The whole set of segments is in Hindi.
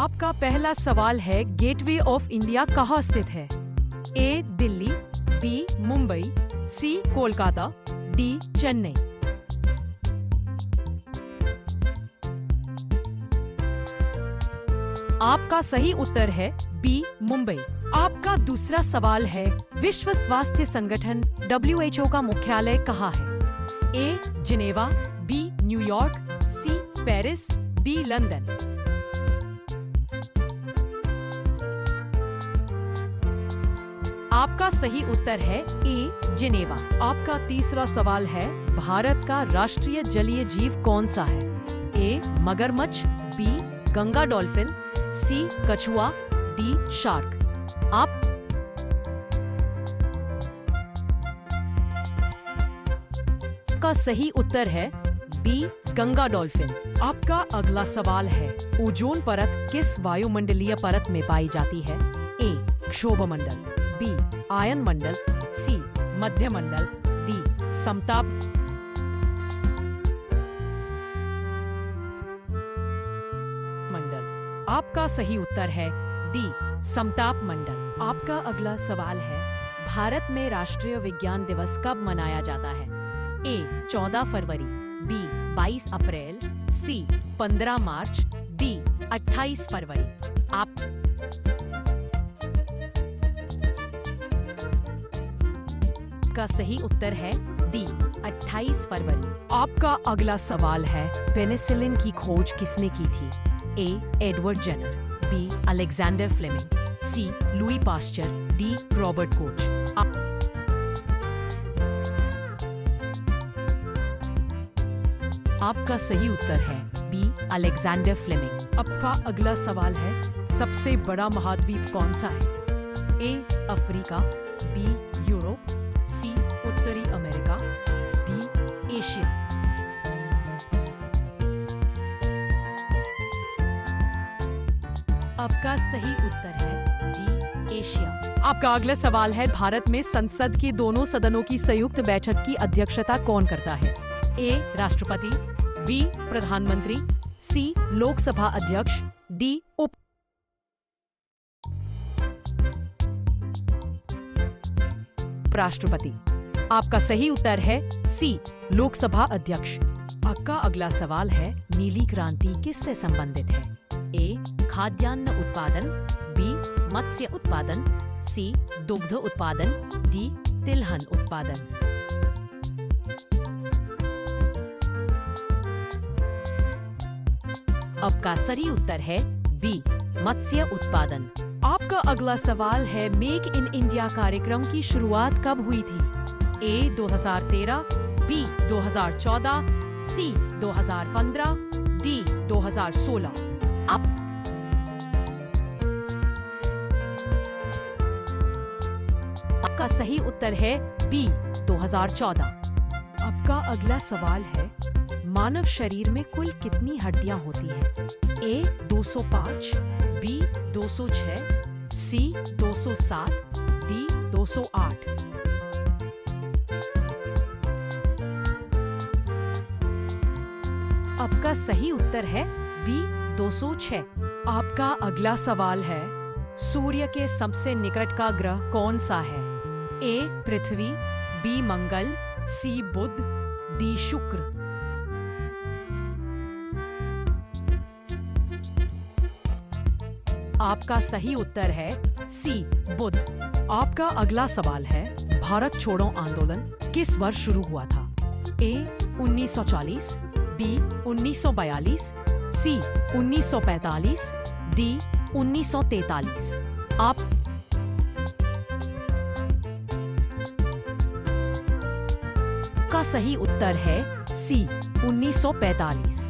आपका पहला सवाल है, गेटवे ऑफ इंडिया कहाँ स्थित है? ए दिल्ली, बी मुंबई, सी कोलकाता, डी चेन्नई। आपका सही उत्तर है बी मुंबई। आपका दूसरा सवाल है, विश्व स्वास्थ्य संगठन WHO का मुख्यालय कहाँ है? A Geneva, B New York, C Paris, D London. आपका सही उत्तर है ए जिनेवा। आपका तीसरा सवाल है, भारत का राष्ट्रीय जलीय जीव कौन सा है? ए मगरमच्छ, बी गंगा डॉल्फिन, सी कछुआ, डी शार्क। आप का सही उत्तर है बी गंगा डॉल्फिन। आपका अगला सवाल है, ओजोन परत किस वायुमंडलीय परत में पाई जाती है? ए क्षोभमंडल, बी आयन मंडल, सी मध्य मंडल, डी समताप मंडल। आपका सही उत्तर है डी समताप मंडल। आपका अगला सवाल है, भारत में राष्ट्रीय विज्ञान दिवस कब मनाया जाता है? ए 14 फरवरी, बी 22 अप्रैल, सी 15 मार्च, डी 28 फरवरी। आप का सही उत्तर है डी 28 फरवरी। आपका अगला सवाल है, पेनिसिलिन की खोज किसने की थी? A Edward Jenner, B Alexander Fleming, C Louis Pasteur, D Robert Koch. आपका सही उत्तर है बी अलेक्जेंडर फ्लेमिंग। आपका अगला सवाल है, सबसे बड़ा महाद्वीप कौन सा है? ए अफ्रीका, बी यूरोप, सी उत्तरी अमेरिका, डी एशिया। आपका सही उत्तर है डी एशिया। आपका अगला सवाल है, भारत में संसद के दोनों सदनों की संयुक्त बैठक की अध्यक्षता कौन करता है? ए राष्ट्रपति, बी प्रधानमंत्री, सी लोकसभा अध्यक्ष, डी उप राष्ट्रपति। आपका सही उत्तर है सी लोकसभा अध्यक्ष। आपका अगला सवाल है, नीली क्रांति किससे संबंधित है? ए खाद्यान्न उत्पादन, बी मत्स्य उत्पादन, सी दुग्ध उत्पादन, डी तिलहन उत्पादन। आपका सही उत्तर है बी मत्स्य उत्पादन। आपका अगला सवाल है, मेक इन इंडिया कार्यक्रम की शुरुआत कब हुई थी? ए 2013, बी 2014, सी 2015, डी 2016। आपका सही उत्तर है बी 2014। आपका अगला सवाल है, मानव शरीर में कुल कितनी हड्डियां होती हैं? ए 205, बी 206, सी 207, डी 208। आपका सही उत्तर है बी 206। आपका अगला सवाल है, सूर्य के सबसे निकट का ग्रह कौन सा है? ए पृथ्वी, बी मंगल, सी बुध, डी शुक्र। आपका सही उत्तर है सी बुध। आपका अगला सवाल है, भारत छोड़ो आंदोलन किस वर्ष शुरू हुआ था? ए 1940, बी 1942, सी 1945, डी 1943। आपका सही उत्तर है सी 1945।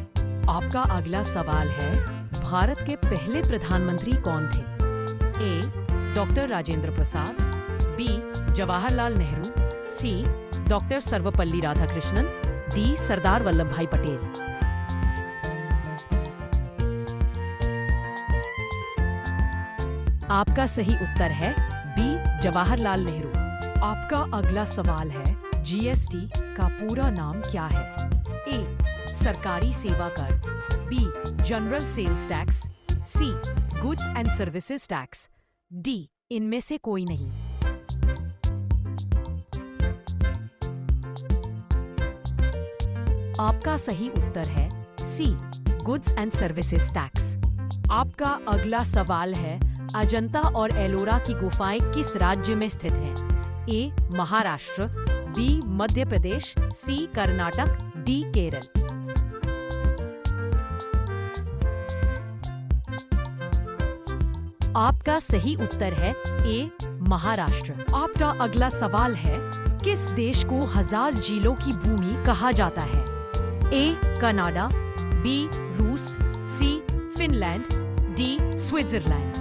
आपका अगला सवाल है, भारत के पहले प्रधानमंत्री कौन थे? ए डॉक्टर राजेंद्र प्रसाद, बी जवाहरलाल नेहरू, सी डॉक्टर सर्वपल्ली राधाकृष्णन, डी सरदार वल्लभ भाई पटेल। आपका सही उत्तर है बी जवाहरलाल नेहरू। आपका अगला सवाल है, GST का पूरा नाम क्या है? ए सरकारी सेवा कर, B general sales tax, C goods and services tax. D, इनमें से कोई नहीं। आपका सही उत्तर है C, goods and services tax. आपका अगला सवाल है, अजंता और एलोरा की गुफाएं किस राज्य में स्थित हैं? ए, महाराष्ट्र, बी, मध्य प्रदेश, सी, कर्नाटक, डी, केरल। आपका सही उत्तर है ए, महाराष्ट्र। आपका अगला सवाल है, किस देश को 1000 झीलों की भूमि कहा जाता है? ए, कनाडा, बी, रूस, सी, फिनलैंड, डी, स्विट्जरलैंड।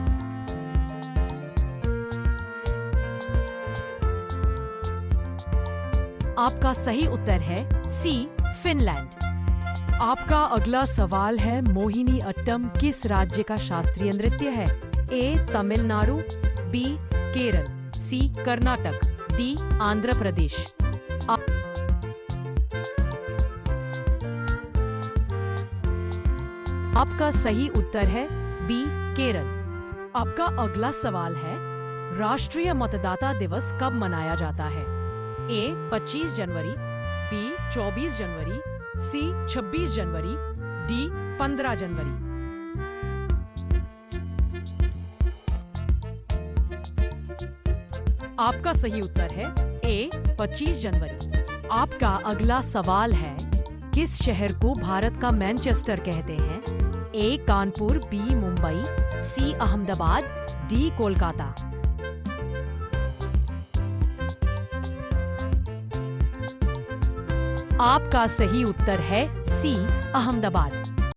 आपका सही उत्तर है सी, फिनलैंड। आपका अगला सवाल है, मोहिनी अट्टम किस राज्य का शास्त्रीय नृत्य है? ए, तमिलनाडु, बी, केरल, सी, कर्नाटक, डी, आंध्र प्रदेश। आपका सही उत्तर है बी, केरल। आपका अगला सवाल है, राष्ट्रीय मतदाता दिवस कब मनाया जाता है? ए, 25 जनवरी, बी, 24 जनवरी, सी, 26 जनवरी, डी, 15 जनवरी। आपका सही उत्तर है ए, 25 जनवरी। आपका अगला सवाल है, किस शहर को भारत का मैनचेस्टर कहते हैं? ए, कानपुर, बी, मुंबई, सी, अहमदाबाद, डी, कोलकाता। आपका सही उत्तर है सी, अहमदाबाद।